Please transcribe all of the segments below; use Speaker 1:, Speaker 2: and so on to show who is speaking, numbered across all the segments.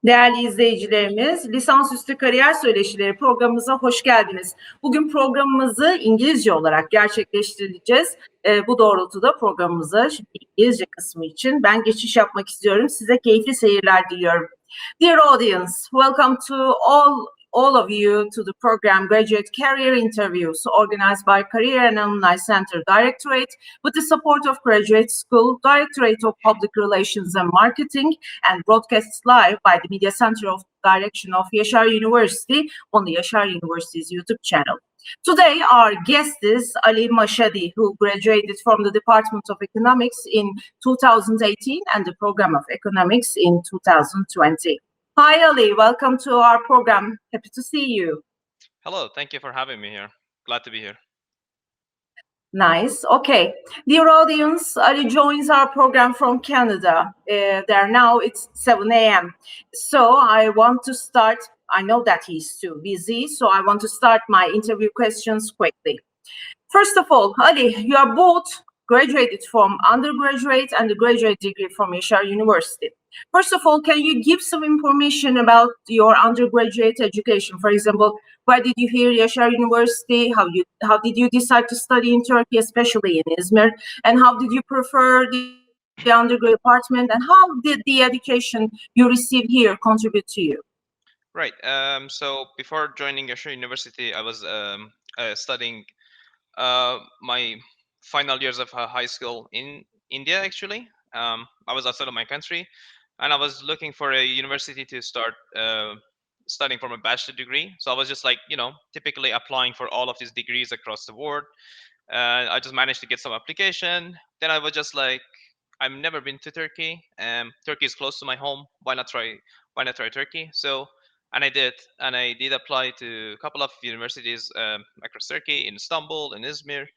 Speaker 1: Değerli izleyicilerimiz, Lisansüstü Kariyer Söyleşileri programımıza hoş geldiniz. Bugün programımızı İngilizce olarak gerçekleştireceğiz. Bu doğrultuda programımıza şimdi İngilizce kısmı için ben geçiş yapmak istiyorum. Size keyifli seyirler diliyorum. Dear audience, welcome to all of you to the program Graduate Career Interviews organized by Career and Alumni Center Directorate with the support of Graduate School, Directorate of Public Relations and Marketing, and broadcasts live by the Media Center of Direction of Yaşar University on the Yaşar University's YouTube channel. Today, our guest is Ali Mashhadi, who graduated from the Department of Economics in 2018 and the Program of Economics in 2020. Hi, Ali. Welcome to our program. Happy to see you.
Speaker 2: Hello. Thank you for having me here. Glad to be here.
Speaker 1: Nice. Okay. Dear audience, Ali joins our program from Canada. There now it's 7 a.m. So I want to start. I know that he's too busy, so I want to start my interview questions quickly. First of all, Ali, you are both graduated from undergraduate and the graduate degree from Yaşar University. First of all, can you give some information about your undergraduate education? For example, where did you hear Yaşar University? How did you decide to study in Turkey, especially in Izmir? And how did you prefer the undergraduate department? And how did the education you received here contribute to you?
Speaker 2: Right. So before joining Yaşar University, I was studying my final years of high school in India. Actually, I was outside of my country, and I was looking for a university to start studying for my bachelor degree. So I was just like, typically applying for all of these degrees across the world. I just managed to get some application. Then I was just like, I've never been to Turkey. Turkey is close to my home. Why not try? Why not try Turkey? So, and I did apply to a couple of universities across Turkey, in Istanbul, in Izmir.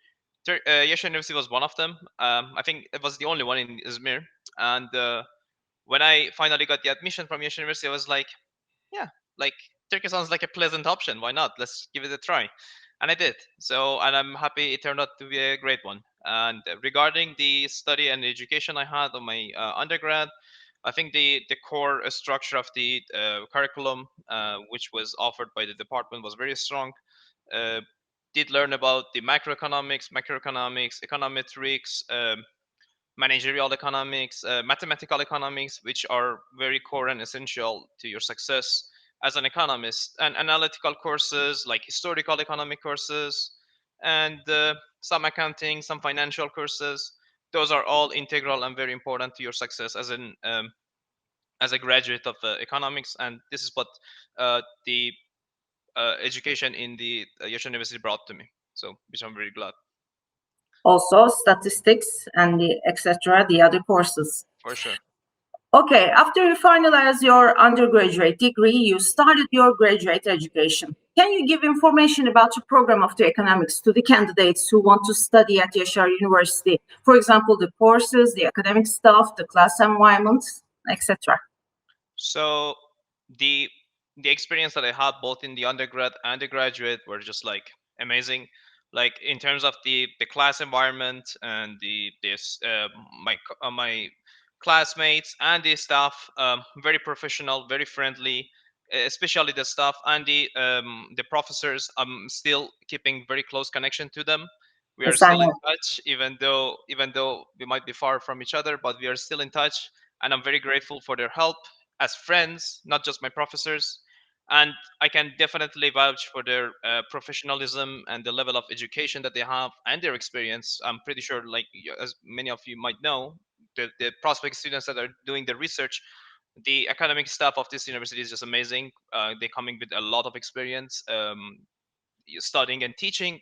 Speaker 2: Yaşar University was one of them. I think it was the only one in Izmir. And when I finally got the admission from Yaşar University, I was like, yeah, like Turkey sounds like a pleasant option. Why not? Let's give it a try. And I did. So, and I'm happy it turned out to be a great one. And regarding the study and education I had on my undergrad, I think the core structure of the curriculum, which was offered by the department, was very strong. Did learn about the macroeconomics, econometrics, managerial economics, mathematical economics, which are very core and essential to your success as an economist, and analytical courses like historical economic courses, and some accounting, some financial courses. Those are all integral and very important to your success as a graduate of economics, and this is what the education in the Yaşar University brought to me. So, which I'm very glad.
Speaker 1: Also, statistics and etc. The other courses.
Speaker 2: For sure.
Speaker 1: Okay, after you finalize your undergraduate degree, you started your graduate education. Can you give information about your program of the economics to the candidates who want to study at Yaşar University? For example, the courses, the academic staff, the class environment, etc.
Speaker 2: So the experience that I had both in the undergrad and the graduate were just like amazing. Like in terms of the class environment and my classmates and the staff, very professional, very friendly, especially the staff and the professors. I'm still keeping very close connection to them. We are still in touch, even though we might be far from each other, but we are still in touch, and I'm very grateful for their help as friends, not just my professors. And I can definitely vouch for their professionalism and the level of education that they have and their experience. I'm pretty sure, like as many of you might know, the prospect students that are doing the research, the academic staff of this university is just amazing. They're coming with a lot of experience studying and teaching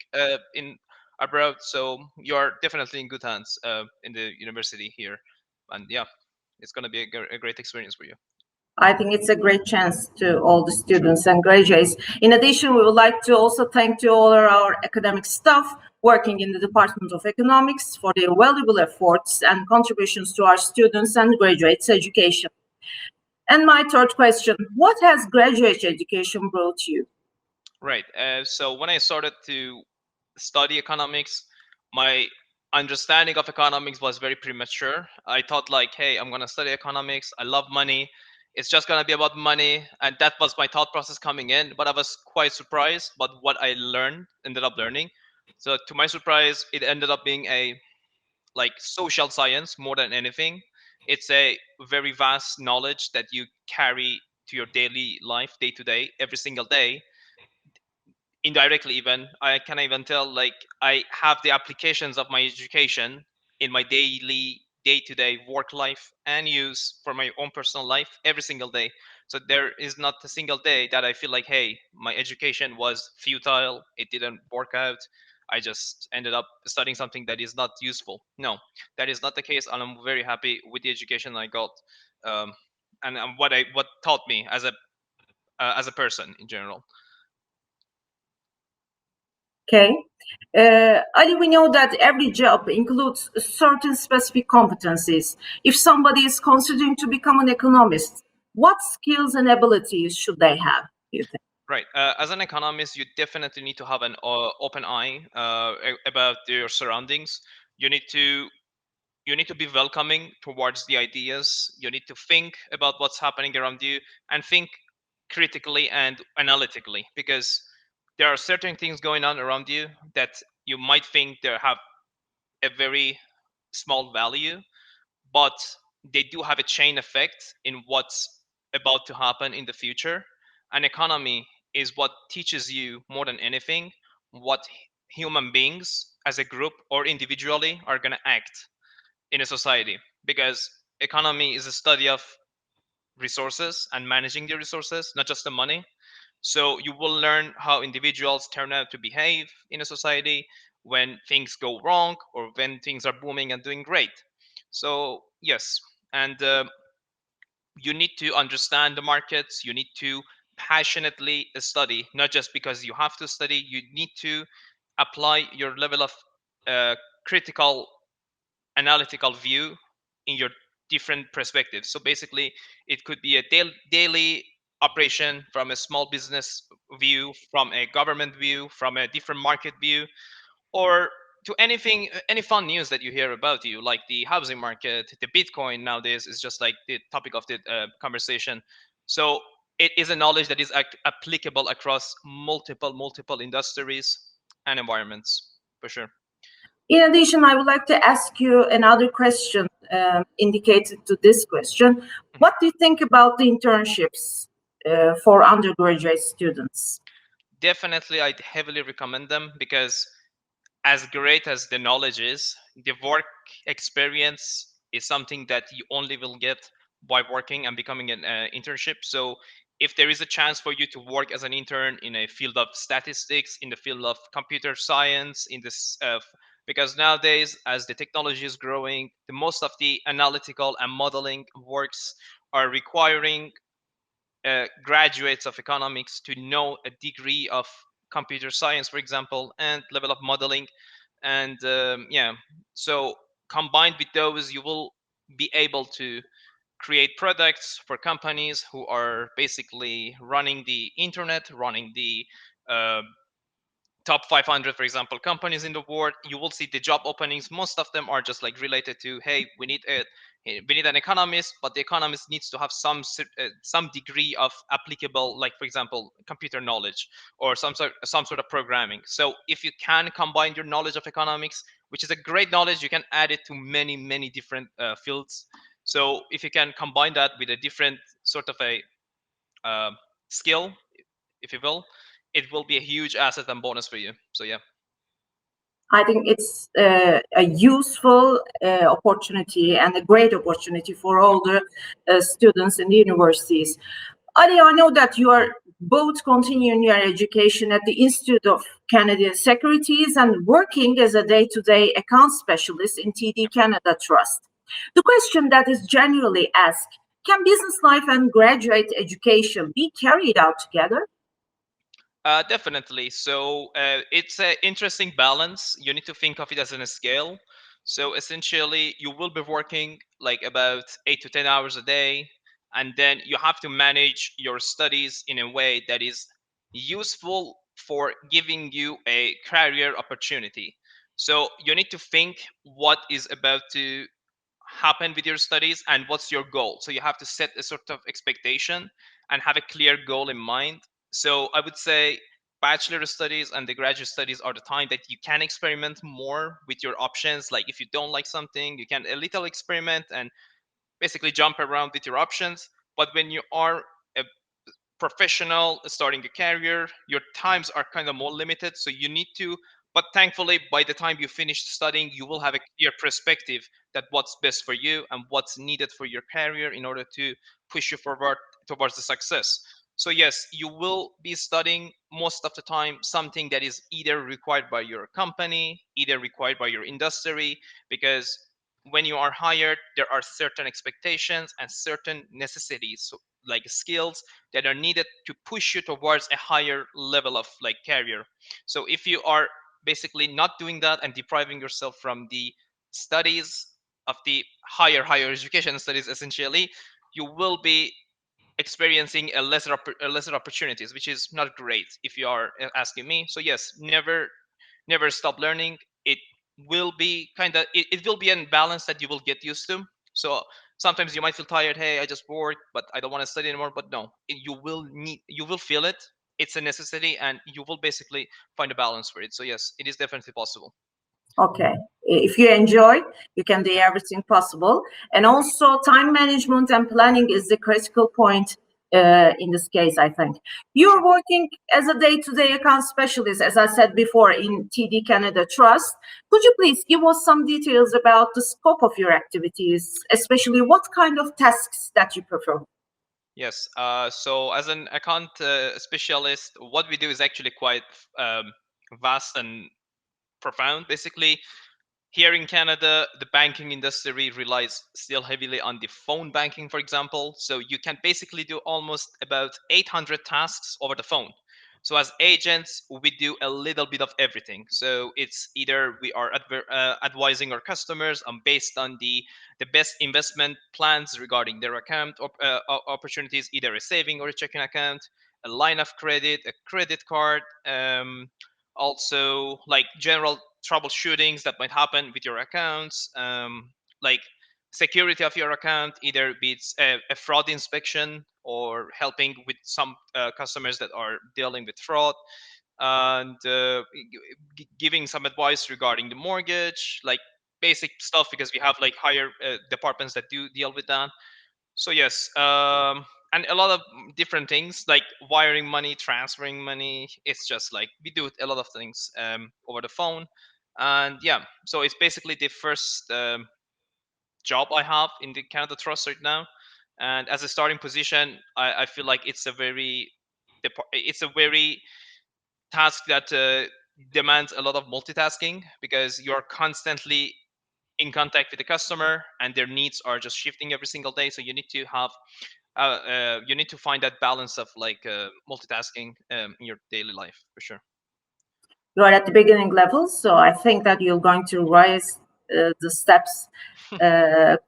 Speaker 2: in abroad. So you're definitely in good hands in the university here. And yeah, it's going to be a great experience for you.
Speaker 1: I think it's a great chance to all the students and graduates. In addition, we would like to also thank to all our academic staff working in the Department of Economics for their valuable efforts and contributions to our students and graduates' education. And my third question, what has graduate education brought you?
Speaker 2: Right. So when I started to study economics, my understanding of economics was very premature. I thought like, hey, I'm going to study economics. I love money. it's just gonna be about money, and that was my thought process coming in. But I was quite surprised about what I ended up learning. So to my surprise, it ended up being a like social science more than anything. It's a very vast knowledge that you carry to your daily life, day to day, every single day. Indirectly, even I can even tell, like, I have the applications of my education in my daily day to day work life and use for my own personal life every single day. So there is not a single day that I feel like, hey, my education was futile, it didn't work out, I just ended up studying something that is not useful. No, that is not the case, and I'm very happy with the education I got, um, and what taught me as a person in general.
Speaker 1: Okay. Ali, we know that every job includes certain specific competencies. If somebody is considering to become an economist, what skills and abilities should they have, do you think?
Speaker 2: Right. As an economist, you definitely need to have an open eye about your surroundings. You need to you need to be welcoming towards the ideas. You need to think about what's happening around you and think critically and analytically, because there are certain things going on around you that you might think they have a very small value, but they do have a chain effect in what's about to happen in the future. An economy is what teaches you more than anything what human beings as a group or individually are going to act in a society, because economy is a study of resources and managing the resources, not just the money. So you will learn how individuals turn out to behave in a society when things go wrong or when things are booming and doing great. So yes, and you need to understand the markets. You need to passionately study, not just because you have to study. You need to apply your level of critical analytical view in your different perspectives. So basically, it could be a daily operation from a small business view, from a government view, from a different market view, or to anything, any fun news that you hear about you, like the housing market, the Bitcoin nowadays is just like the topic of the conversation. So it is a knowledge that is applicable across multiple industries and environments, for sure.
Speaker 1: In addition, I would like to ask you another question indicated to this question. What do you think about the internships for undergraduate students?
Speaker 2: Definitely, I'd heavily recommend them, because as great as the knowledge is, the work experience is something that you only will get by working and becoming an internship. So if there is a chance for you to work as an intern in a field of statistics, in the field of computer science, in this because nowadays, as the technology is growing, the most of the analytical and modeling works are requiring graduates of economics to know a degree of computer science, for example, and level of modeling. And yeah, so combined with those, you will be able to create products for companies who are basically running the internet, running the uh, top 500, for example, companies in the world. You will see the job openings, most of them are just like related to, hey, we need an economist, but the economist needs to have some degree of applicable, like for example, computer knowledge or some sort of programming. So if you can combine your knowledge of economics, which is a great knowledge, you can add it to many different fields. So if you can combine that with a different sort of a uh, skill, if you will, it will be a huge asset and bonus for you. So yeah.
Speaker 1: I think it's a useful opportunity and a great opportunity for all the students in the universities. Ali, I know that you are both continuing your education at the Institute of Canadian Securities and working as a day-to-day account specialist in TD Canada Trust. The question that is generally asked, can business life and graduate education be carried out together?
Speaker 2: Definitely. So it's an interesting balance. You need to think of it as in a scale. So essentially, you will be working like about 8 to 10 hours a day, and then you have to manage your studies in a way that is useful for giving you a career opportunity. So you need to think what is about to happen with your studies and what's your goal. So you have to set a sort of expectation and have a clear goal in mind. So I would say bachelor studies and the graduate studies are the time that you can experiment more with your options. Like if you don't like something, you can a little experiment and basically jump around with your options. But when you are a professional starting a career, your times are kind of more limited, so you need to, but thankfully by the time you finish studying you will have a clear perspective that what's best for you and what's needed for your career in order to push you forward towards the success. So yes, you will be studying most of the time something that is either required by your company, either required by your industry, because when you are hired there are certain expectations and certain necessities, so like skills that are needed to push you towards a higher level of like career. So if you are basically not doing that and depriving yourself from the studies of the higher education studies, essentially you will be experiencing a lesser opportunities, which is not great if you are asking me. So yes, never stop learning. It will be it will be a balance that you will get used to. So sometimes you might feel tired, hey, I just bored but I don't want to study anymore, but no, you will feel it. It's a necessity and you will basically find a balance for it. So yes, it is definitely possible.
Speaker 1: Okay. If you enjoy, you can do everything possible. And also, time management and planning is the critical point in this case, I think. You're working as a day-to-day account specialist, as I said before, in TD Canada Trust. Could you please give us some details about the scope of your activities, especially what kind of tasks that you prefer?
Speaker 2: Yes. So as an account specialist, what we do is actually quite vast and profound. Basically, here in Canada, the banking industry relies still heavily on the phone banking, for example. So you can basically do almost about 800 tasks over the phone. So as agents, we do a little bit of everything. So it's either we are advising our customers based on the best investment plans regarding their account opportunities, either a saving or a checking account, a line of credit, a credit card, also like general troubleshootings that might happen with your accounts, like security of your account, either be it's a fraud inspection or helping with some customers that are dealing with fraud, and giving some advice regarding the mortgage, like basic stuff, because we have like higher departments that do deal with that. So yes, and a lot of different things like wiring money, transferring money. It's just like we do a lot of things over the phone, and yeah. So it's basically the first job I have in the Canada Trust right now, and as a starting position, I feel like it's a very task that demands a lot of multitasking, because you're constantly in contact with the customer and their needs are just shifting every single day. So you need to have you need to find that balance of like multitasking in your daily life, for sure.
Speaker 1: You are at the beginning level, so I think that you're going to rise the steps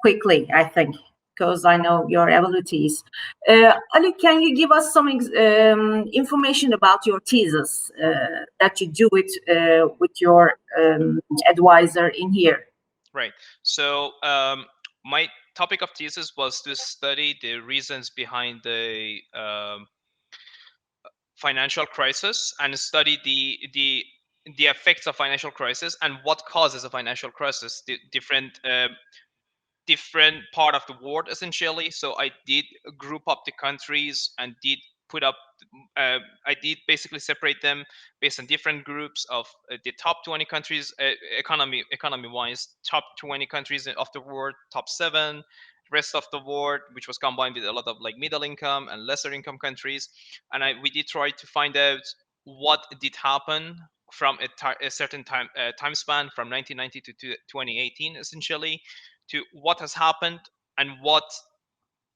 Speaker 1: quickly, I think, because I know your abilities. Ali, can you give us some information about your thesis that you do it with your advisor in here?
Speaker 2: Right. So my topic of thesis was to study the reasons behind the financial crisis and study the effects of financial crisis and what causes a financial crisis, the different part of the world, essentially. So I did group up the countries and did put up I did basically separate them based on different groups of the top 20 countries, economy wise, top 20 countries of the world, top 7 rest of the world, which was combined with a lot of like middle income and lesser income countries. And we did try to find out what did happen from a certain time span from 1990 to 2018, essentially, to what has happened and what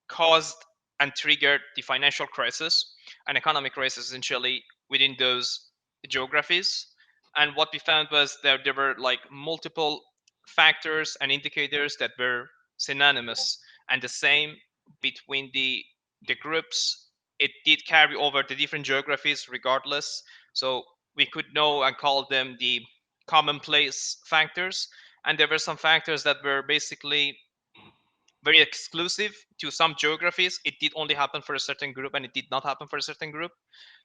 Speaker 2: caused and triggered the financial crisis and economic crisis, essentially, within those geographies. And what we found was that there were like multiple factors and indicators that were synonymous and the same between the groups. It did carry over the different geographies regardless. So we could know and call them the commonplace factors. And there were some factors that were basically very exclusive to some geographies. It did only happen for a certain group, and it did not happen for a certain group.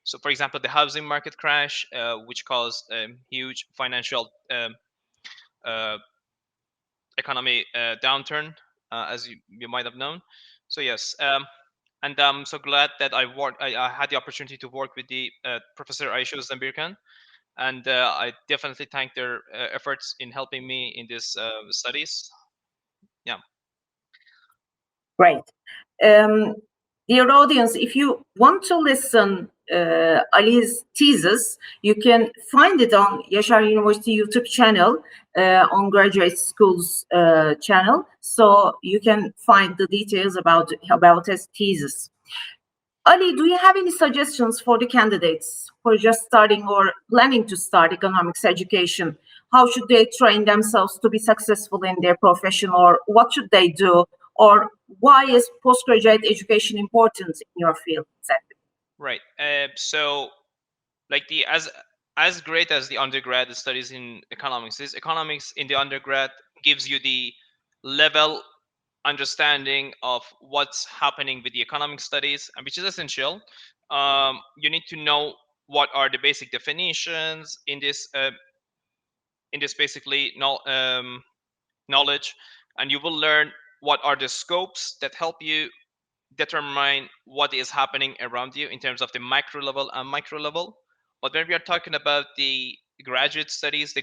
Speaker 2: So, for example, the housing market crash, which caused huge financial economy downturn, as you might have known. So yes, and I'm so glad that I had the opportunity to work with the Professor Ayşe Zambirkan, and I definitely thank their efforts in helping me in these studies. Yeah.
Speaker 1: Great. Dear audience, if you want to listen Ali's thesis, you can find it on Yaşar University YouTube channel, on Graduate School's channel. So you can find the details about his thesis. Ali, do you have any suggestions for the candidates who are just starting or planning to start economics education? How should they train themselves to be successful in their profession, or what should they do? Or why is postgraduate education important in your field exactly?
Speaker 2: Right. So, like as great as the undergrad studies in economics is, economics in the undergrad gives you the level understanding of what's happening with the economic studies, which is essential. You need to know what are the basic definitions in this basically knowledge, and you will learn what are the scopes that help you determine what is happening around you in terms of the macro level and micro level. But when we are talking about the graduate studies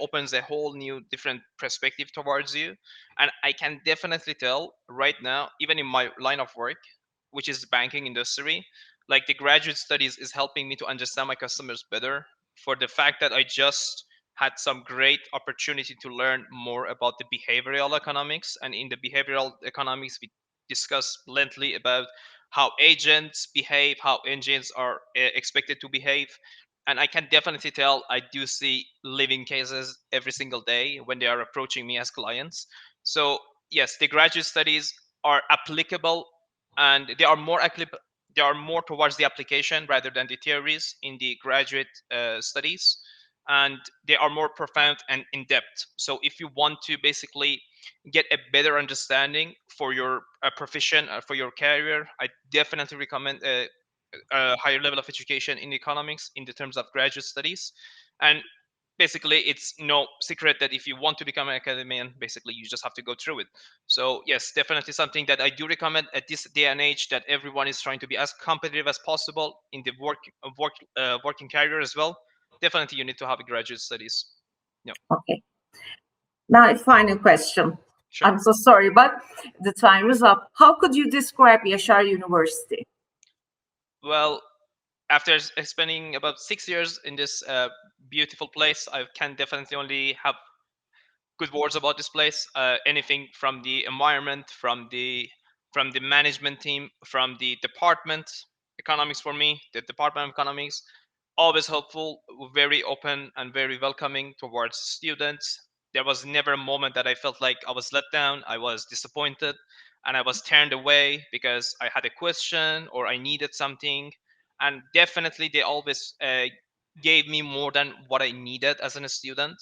Speaker 2: opens a whole new different perspective towards you. And I can definitely tell right now, even in my line of work, which is the banking industry, like the graduate studies is helping me to understand my customers better, for the fact that I just had some great opportunity to learn more about the behavioral economics. And in the behavioral economics, we discuss lengthily about how agents behave, how engines are expected to behave. And I can definitely tell I do see living cases every single day when they are approaching me as clients. So yes, the graduate studies are applicable, and they are more towards the application rather than the theories in the graduate studies, and they are more profound and in depth. So if you want to basically get a better understanding for your profession, for your career, I definitely recommend a higher level of education in economics in the terms of graduate studies. And basically, it's no secret that if you want to become an academician, basically you just have to go through it. So yes, definitely something that I do recommend at this day and age, that everyone is trying to be as competitive as possible in the working career as well. Definitely, you need to have a graduate studies. Yeah.
Speaker 1: Okay. Now, a final question.
Speaker 2: Sure.
Speaker 1: I'm so sorry, but the time is up. How could you describe Yaşar University?
Speaker 2: Well, after spending about 6 years in this beautiful place, I can definitely only have good words about this place. Anything from the environment, from the management team, from the department economics, for me, the department of economics, always helpful, very open and very welcoming towards students. There was never a moment that I felt like I was let down, I was disappointed, and I was turned away because I had a question or I needed something. And definitely they always gave me more than what I needed as a student.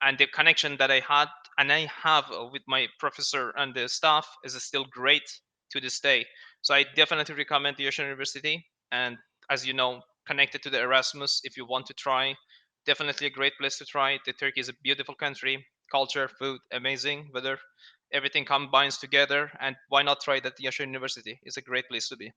Speaker 2: And the connection that I had and I have with my professor and the staff is still great to this day. So I definitely recommend the Ocean University. And as you know, connected to the Erasmus, if you want to try, definitely a great place to try. The Turkey is a beautiful country, culture, food, amazing weather, everything combines together. And why not try it at the Ocean University? It's a great place to be.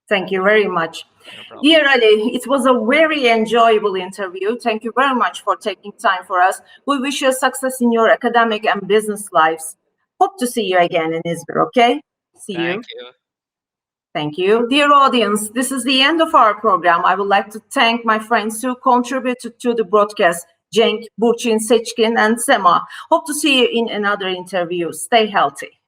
Speaker 1: Thank you very much.
Speaker 2: No problem.
Speaker 1: Dear Ali, it was a very enjoyable interview. Thank you very much for taking time for us. We wish you success in your academic and business lives. Hope to see you again in Izmir, okay? See you.
Speaker 2: Thank you.
Speaker 1: Thank you. Dear audience, this is the end of our program. I would like to thank my friends who contributed to the broadcast, Cenk, Burçin, Seçkin, and Sema. Hope to see you in another interview. Stay healthy.